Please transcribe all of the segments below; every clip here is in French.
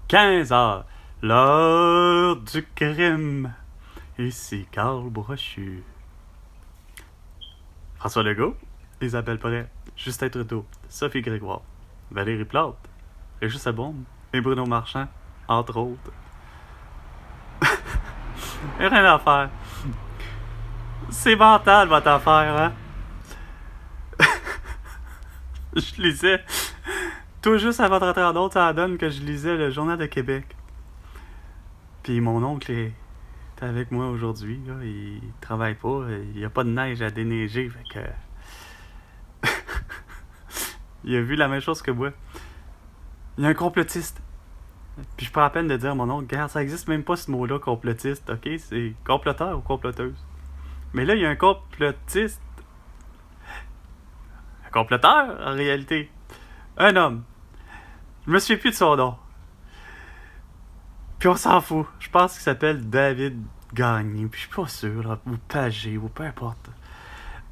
15 heures, l'heure du crime. Ici Carl Brochu. François Legault, Isabelle Perret, Justin Trudeau, Sophie Grégoire, Valérie Plante, Régis Sabonde et Bruno Marchand, entre autres. Y'a rien à faire. C'est mental votre affaire, hein? Je lisais, tout juste avant de rentrer en autre, ça donne que je lisais le Journal de Québec. Puis mon oncle est avec moi aujourd'hui, là, il travaille pas, il y a pas de neige à déneiger, fait que... il a vu la même chose que moi. Il y a un complotiste. Puis je prends la peine de dire à mon oncle, regarde, ça existe même pas ce mot-là, complotiste, ok? C'est comploteur ou comploteuse. Mais là, il y a un complotiste. Un comploteur, en réalité. Un homme. Je me souviens plus de son nom. Puis on s'en fout. Je pense qu'il s'appelle David Gagné. Puis je suis pas sûr, là, ou Pagé, ou peu importe.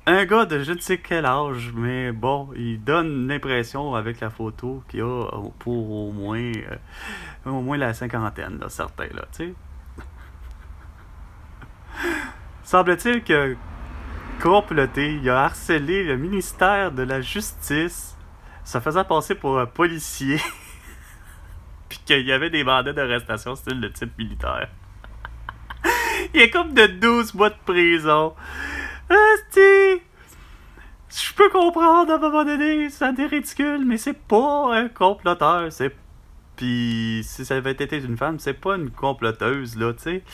Un gars de je ne sais quel âge, mais bon, il donne l'impression avec la photo qu'il a pour au moins la cinquantaine, là, certains, là, tu sais. Semble-t-il que comploté, il a harcelé le ministère de la Justice, se faisant passer pour un policier, puis qu'il y avait des mandats d'arrestation style de type militaire. Il est comme de 12 mois de prison. Asti! Je peux comprendre à un moment donné, ça devient ridicule, mais c'est pas un comploteur, c'est... Puis si ça avait été une femme, c'est pas une comploteuse, là, tu sais.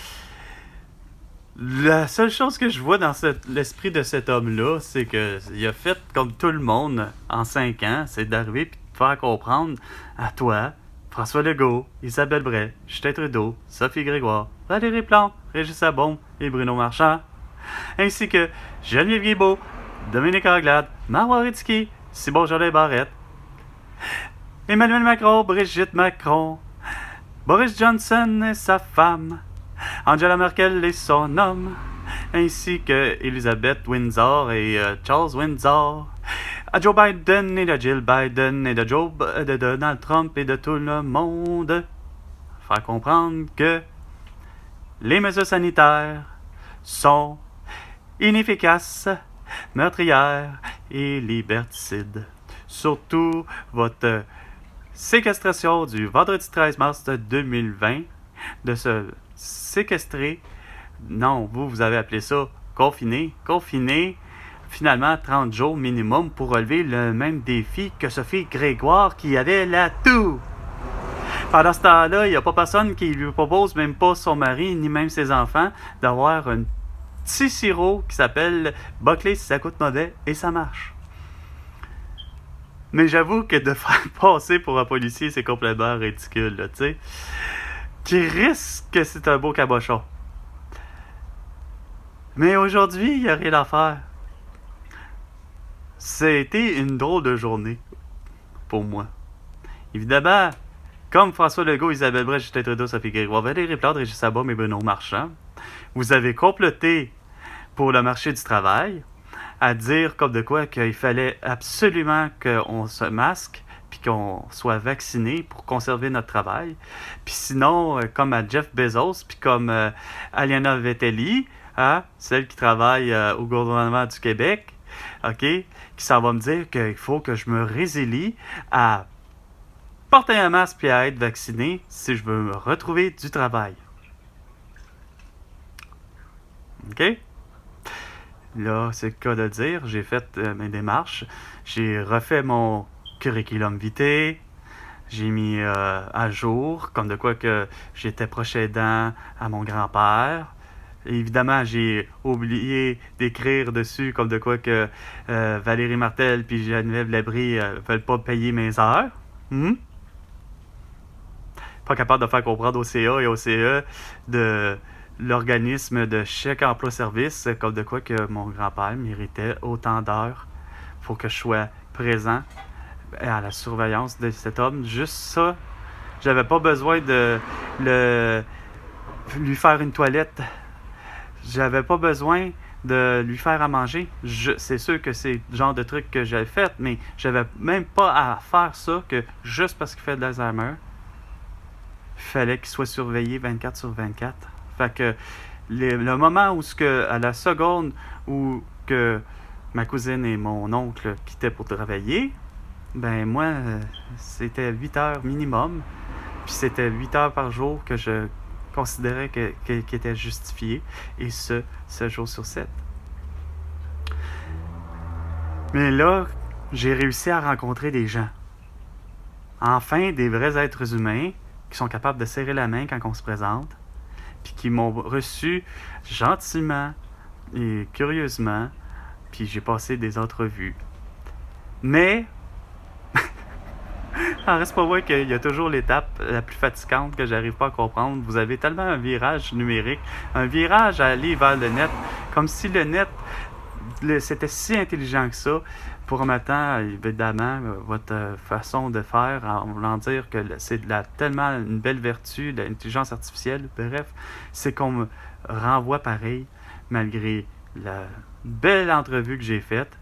La seule chose que je vois dans l'esprit de cet homme-là, c'est que il a fait comme tout le monde en 5 ans, c'est d'arriver et de faire comprendre à toi, François Legault, Isabelle Bray, Justin Trudeau, Sophie Grégoire, Valérie Plante, Régis Sabonde et Bruno Marchand, ainsi que Geneviève Guilbeault, Dominique Anglade, Marois Risky, Simon Jolin Barrette, Emmanuel Macron, Brigitte Macron, Boris Johnson et sa femme, Angela Merkel et son homme, ainsi que Elizabeth Windsor et Charles Windsor, à Joe Biden et de Jill Biden et de Donald Trump et de tout le monde. Faire comprendre que les mesures sanitaires sont inefficaces, meurtrières et liberticides. Surtout votre séquestration du vendredi 13 mars 2020 de se séquestrer. Non, vous avez appelé ça confiné. Confiné, finalement 30 jours minimum pour relever le même défi que Sophie Grégoire qui avait l'atout. Pendant ce temps-là, il n'y a pas personne qui lui propose, même pas son mari, ni même ses enfants, d'avoir un petit sirop qui s'appelle Buckley si ça coûte mauvais et ça marche. Mais j'avoue que de faire passer pour un policier, c'est complètement ridicule, là, tu sais. Qui risque que c'est un beau cabochon. Mais aujourd'hui, il n'y a rien à faire. C'était une drôle de journée pour moi. Évidemment, comme François Legault, Isabelle Bray, Justin Trudeau, Sophie Grégoire, Valérie Plante, Régis Sabonde et Bruno Marchand, vous avez comploté pour le marché du travail à dire comme de quoi qu'il fallait absolument qu'on se masque puis qu'on soit vacciné pour conserver notre travail. Puis sinon, comme à Jeff Bezos, puis comme Aliana Vettelli, hein, celle qui travaille au gouvernement du Québec, ok, qui s'en va me dire qu'il faut que je me résilie à porter un masque puis à être vacciné si je veux me retrouver du travail. Ok? Là, c'est le cas de dire, j'ai fait mes démarches, j'ai refait mon curriculum vitae, j'ai mis à jour, comme de quoi que j'étais proche aidant à mon grand-père. Et évidemment, j'ai oublié d'écrire dessus, comme de quoi que Valérie Martel puis Geneviève Labrie veulent pas payer mes heures. Pas capable de faire comprendre au CA et au CE de l'organisme de chèque emploi-service, comme de quoi que mon grand-père méritait autant d'heures. Faut que je sois présent à la surveillance de cet homme. Juste ça, j'avais pas besoin de lui faire une toilette. J'avais pas besoin de lui faire à manger. C'est sûr que c'est le genre de truc que j'ai fait, mais j'avais même pas à faire ça que juste parce qu'il fait de l'Alzheimer. fallait qu'il soit surveillé 24 sur 24. Fait que le moment où, à la seconde où que ma cousine et mon oncle quittaient pour travailler, ben moi, c'était 8 heures minimum. Puis c'était 8 heures par jour que je considérais qui était justifié. Et ce, 7 jours sur 7. Mais là, j'ai réussi à rencontrer des gens. Enfin, des vrais êtres humains qui sont capables de serrer la main quand on se présente, puis qui m'ont reçu gentiment et curieusement, puis j'ai passé des entrevues. Mais, il reste pas vrai qu'il y a toujours l'étape la plus fatigante que j'arrive pas à comprendre. Vous avez tellement un virage numérique, un virage à aller vers le net, comme si le net, c'était si intelligent que ça. Pour maintenant, évidemment, votre façon de faire, en voulant dire que c'est tellement une belle vertu de l'intelligence artificielle, bref, c'est qu'on me renvoie pareil, malgré la belle entrevue que j'ai faite.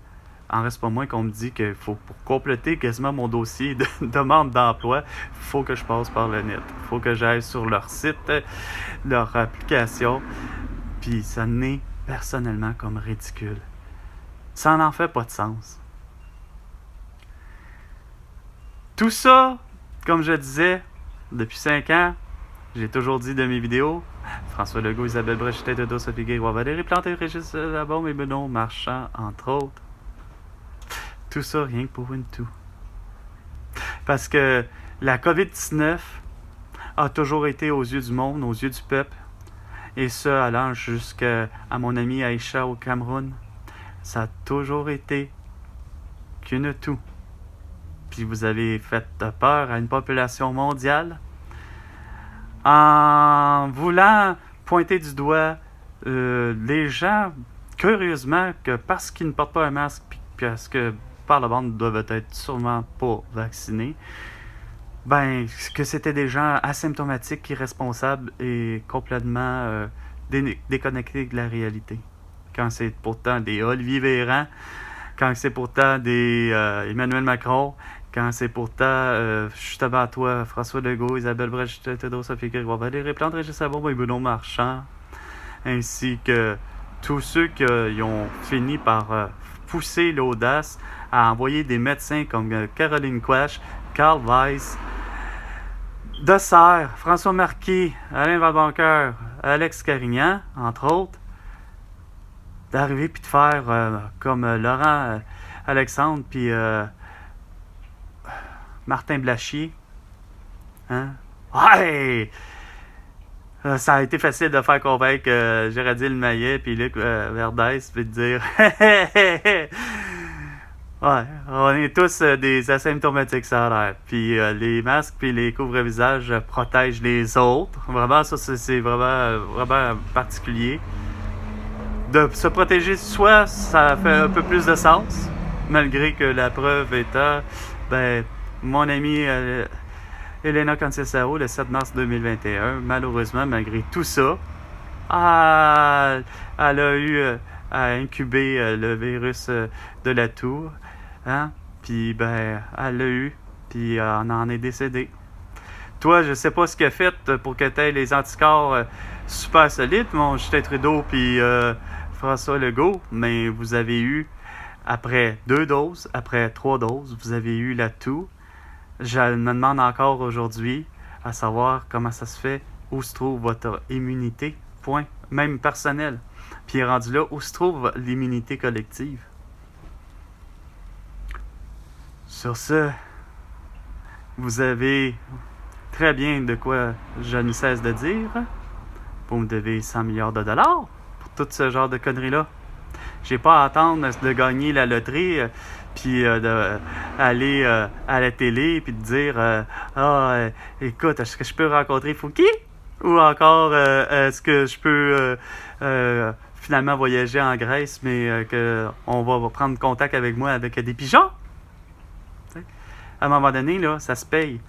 En reste pas moins qu'on me dit que pour compléter quasiment mon dossier de demande d'emploi, il faut que je passe par le net. Il faut que j'aille sur leur site, leur application. Puis ça n'est personnellement comme ridicule. Ça n'en fait pas de sens. Tout ça, comme je disais, depuis 5 ans, j'ai toujours dit de mes vidéos, François Legault, Isabelle Brèche, Tête Sophie Guérois, Valérie Plante, Régis Labaume et Benoît Marchand, entre autres. Tout ça, rien que pour une toux. Parce que la COVID-19 a toujours été aux yeux du monde, aux yeux du peuple, et ça allant jusqu'à mon ami Aïcha au Cameroun. Ça a toujours été qu'une toux. Puis vous avez fait peur à une population mondiale en voulant pointer du doigt les gens, curieusement, que parce qu'ils ne portent pas un masque, puis parce que par la bande doivent être sûrement pas vaccinés, ben, que c'était des gens asymptomatiques, irresponsables et complètement déconnectés de la réalité. Quand c'est pourtant des Olivier Véran, quand c'est pourtant des Emmanuel Macron, quand c'est pourtant justement toi, François Legault, Isabelle Brèche, Théodore Sophie Guérois, Valérie Plante, Régis Labaume et Benoît Marchand, ainsi que tous ceux qui ont fini par pousser l'audace à envoyer des médecins comme Caroline Quach, Carl Weiss, Dessert, François Marquis, Alain Valbancoeur, Alex Carignan, entre autres, d'arriver puis de faire comme Laurent Alexandre puis Martin Blachier. Hein? Ouais! Ça a été facile de faire convaincre Géraldine Maillet puis Luc Verdès puis de dire ouais, on est tous des asymptomatiques, ça a l'air. Puis les masques puis les couvre-visages protègent les autres. Vraiment, ça c'est vraiment particulier. De se protéger soi, ça fait un peu plus de sens, malgré que la preuve étant, ben, mon amie Elena Conceição, le 7 mars 2021, malheureusement, malgré tout ça, elle a eu à incuber le virus de la toux, hein? Puis, ben, elle l'a eu, puis on en est décédé. Toi, je sais pas ce qu'il a fait pour que tu aies les anticorps super solides, mon Justin Trudeau, puis François Legault, mais vous avez eu, après 2 doses, après 3 doses, vous avez eu la toux. Je me demande encore aujourd'hui à savoir comment ça se fait, où se trouve votre immunité, point, même personnelle. Puis rendu là, où se trouve l'immunité collective. Sur ce, vous avez très bien de quoi je ne cesse de dire. Vous me devez 100 milliards de dollars pour tout ce genre de conneries-là. J'ai pas à attendre de gagner la loterie puis d'aller à la télé puis de dire écoute, est-ce que je peux rencontrer Fouki? Ou encore est-ce que je peux finalement voyager en Grèce mais qu'on va prendre contact avec moi avec des pigeons? T'sais? À un moment donné, là, ça se paye.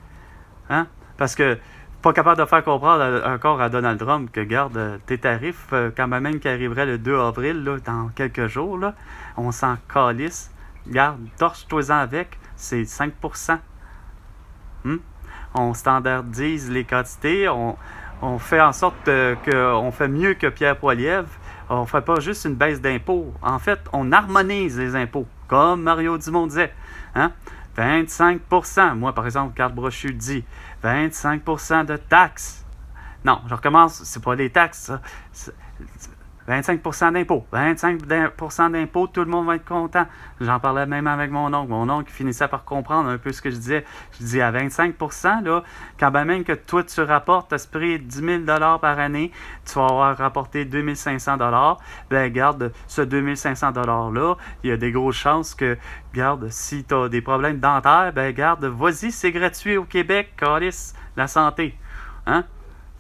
Hein? Parce que pas capable de faire comprendre encore à Donald Trump que, garde, tes tarifs, quand même qui arriverait le 2 avril, là, dans quelques jours, là, on s'en calisse. Garde, torche-toi-en avec, c'est 5%. on standardise les quantités, on fait en sorte qu'on fait mieux que Pierre Poilievre. On ne fait pas juste une baisse d'impôts. En fait, on harmonise les impôts, comme Mario Dumont disait. Hein? 25%. Moi, par exemple, Carl Brochu dit 25% de taxes. Non, je recommence, c'est pas les taxes, ça. 25% d'impôts. 25% d'impôts, tout le monde va être content. J'en parlais même avec mon oncle. Mon oncle finissait par comprendre un peu ce que je disais. Je dis à 25%, là, quand même que toi, tu rapportes à ce prix 10 000 par année, tu vas avoir rapporté 2 500 ben garde, ce 2 500 $-là, il y a des grosses chances que, garde, si tu as des problèmes dentaires, ben garde, vas-y, c'est gratuit au Québec, câlisse, la santé. Hein?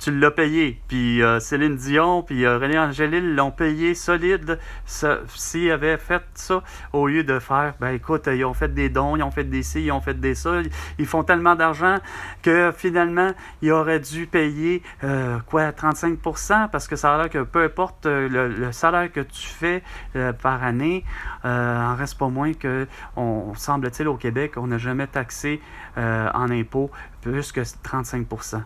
Tu l'as payé. Puis Céline Dion, puis René Angélil l'ont payé solide s'ils avaient fait ça au lieu de faire, ben écoute, ils ont fait des dons, ils ont fait des ci, ils ont fait des ça. Ils font tellement d'argent que finalement, ils auraient dû payer 35% parce que ça a l'air que peu importe le salaire que tu fais par année, en reste pas moins que, semble-t-il, au Québec, on n'a jamais taxé en impôts plus que 35%.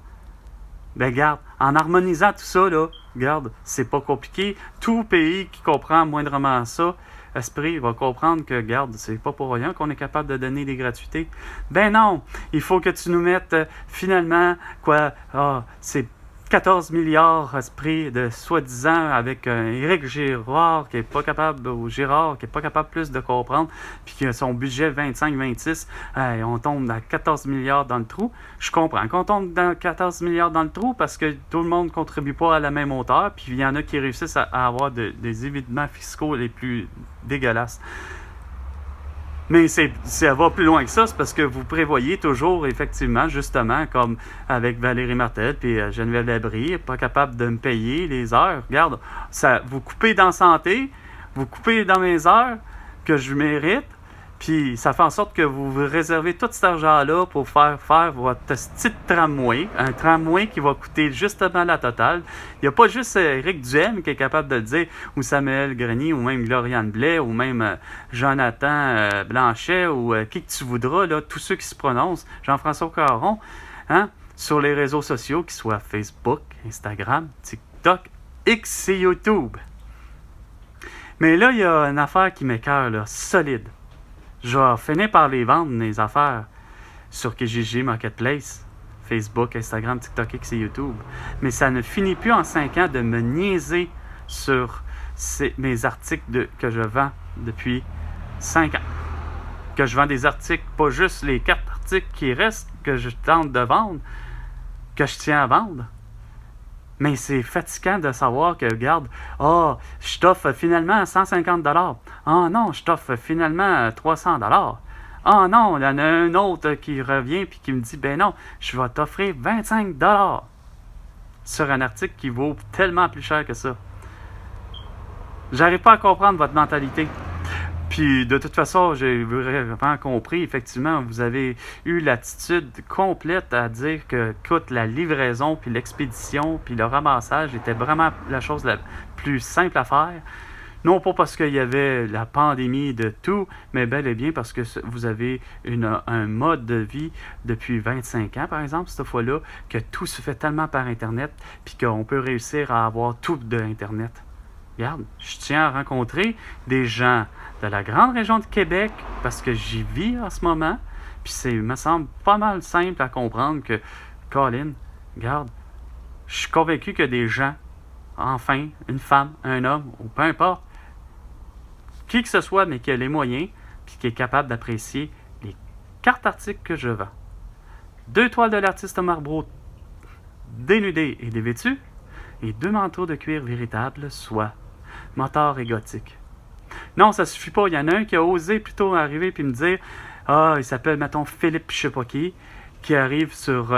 Ben garde, en harmonisant tout ça, là, garde, c'est pas compliqué. Tout pays qui comprend moindrement ça, esprit, va comprendre que, garde, c'est pas pour rien qu'on est capable de donner des gratuités. Ben non, il faut que tu nous mettes finalement, c'est 14 milliards esprit de soi-disant avec Éric Girard qui est pas capable, ou Girard qui est pas capable plus de comprendre, puis qui a son budget 25-26, on tombe à 14 milliards dans le trou. Je comprends qu'on tombe dans 14 milliards dans le trou parce que tout le monde ne contribue pas à la même hauteur, puis il y en a qui réussissent à avoir des évitements fiscaux les plus dégueulasses. Mais ça va plus loin que ça, c'est parce que vous prévoyez toujours, effectivement, justement, comme avec Valérie Martel puis Geneviève Labrie, pas capable de me payer les heures. Regarde, ça, vous coupez dans santé, vous coupez dans mes heures que je mérite, puis ça fait en sorte que vous réservez tout cet argent-là pour faire votre petit tramway, un tramway qui va coûter justement la totale. Il n'y a pas juste Éric Duhem qui est capable de le dire, ou Samuel Grenier, ou même Gloriane Blais, ou même Jonathan Blanchet, ou qui que tu voudras, là, tous ceux qui se prononcent, Jean-François Caron, hein, sur les réseaux sociaux, qu'ils soient Facebook, Instagram, TikTok, X et YouTube. Mais là, il y a une affaire qui m'écoeure, là, solide. Je vais finir par les vendre, les affaires, sur Kijiji Marketplace, Facebook, Instagram, TikTok, X et YouTube. Mais ça ne finit plus en 5 ans de me niaiser sur mes articles que je vends depuis 5 ans. Que je vends des articles, pas juste les 4 articles qui restent, que je tente de vendre, que je tiens à vendre. Mais c'est fatigant de savoir que, regarde, je t'offre finalement 150 $. Non, je t'offre finalement 300 $. Non, il y en a un autre qui revient et qui me dit, ben non, je vais t'offrir 25 $ sur un article qui vaut tellement plus cher que ça. J'arrive pas à comprendre votre mentalité. Puis, de toute façon, j'ai vraiment compris, effectivement, vous avez eu l'attitude complète à dire que, écoute, la livraison, puis l'expédition, puis le ramassage était vraiment la chose la plus simple à faire. Non pas parce qu'il y avait la pandémie de tout, mais bel et bien parce que vous avez un mode de vie depuis 25 ans, par exemple, cette fois-là, que tout se fait tellement par Internet, puis qu'on peut réussir à avoir tout de Internet. Regarde, je tiens à rencontrer des gens de la grande région de Québec parce que j'y vis en ce moment. Puis il me semble pas mal simple à comprendre que, Colin, regarde, je suis convaincu que des gens, enfin, une femme, un homme, ou peu importe, qui que ce soit, mais qui a les moyens, puis qui est capable d'apprécier les cartes articles que je vends. 2 toiles de l'artiste Marbrault dénudées et dévêtues, et 2 manteaux de cuir véritables, soit moteur et gothique. Non, ça suffit pas. Il y en a un qui a osé plutôt arriver puis me dire il s'appelle, mettons, Philippe je sais pas qui arrive sur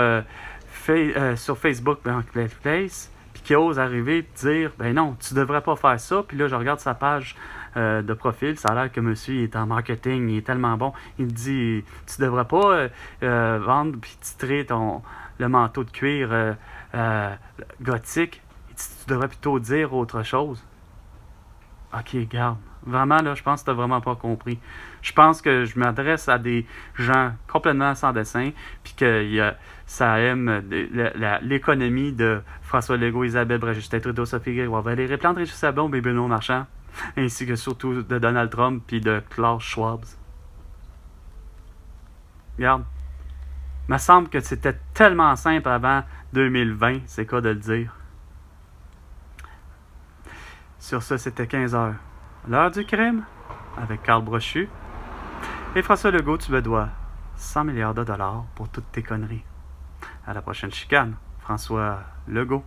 Facebook Marketplace, puis qui ose arriver et dire ben non, tu devrais pas faire ça. Puis là, je regarde sa page de profil, ça a l'air que monsieur il est en marketing, il est tellement bon. Il me dit tu devrais pas vendre puis titrer le manteau de cuir gothique. Tu devrais plutôt dire autre chose. Ok, garde. Vraiment, là, je pense que tu n'as vraiment pas compris. Je pense que je m'adresse à des gens complètement sans dessin, puis que ça aime l'économie de François Legault, Isabelle Brett, Justin Trudeau, Sophie Grégoire, Valérie Plante, Régis Sablon, et Benoît Marchand, ainsi que surtout de Donald Trump puis de Klaus Schwab. Regarde, il me semble que c'était tellement simple avant 2020, c'est quoi de le dire. Sur ce, c'était 15 heures. L'heure du crime, avec Carl Brochu. Et François Legault, tu me dois 100 milliards de dollars pour toutes tes conneries. À la prochaine chicane, François Legault.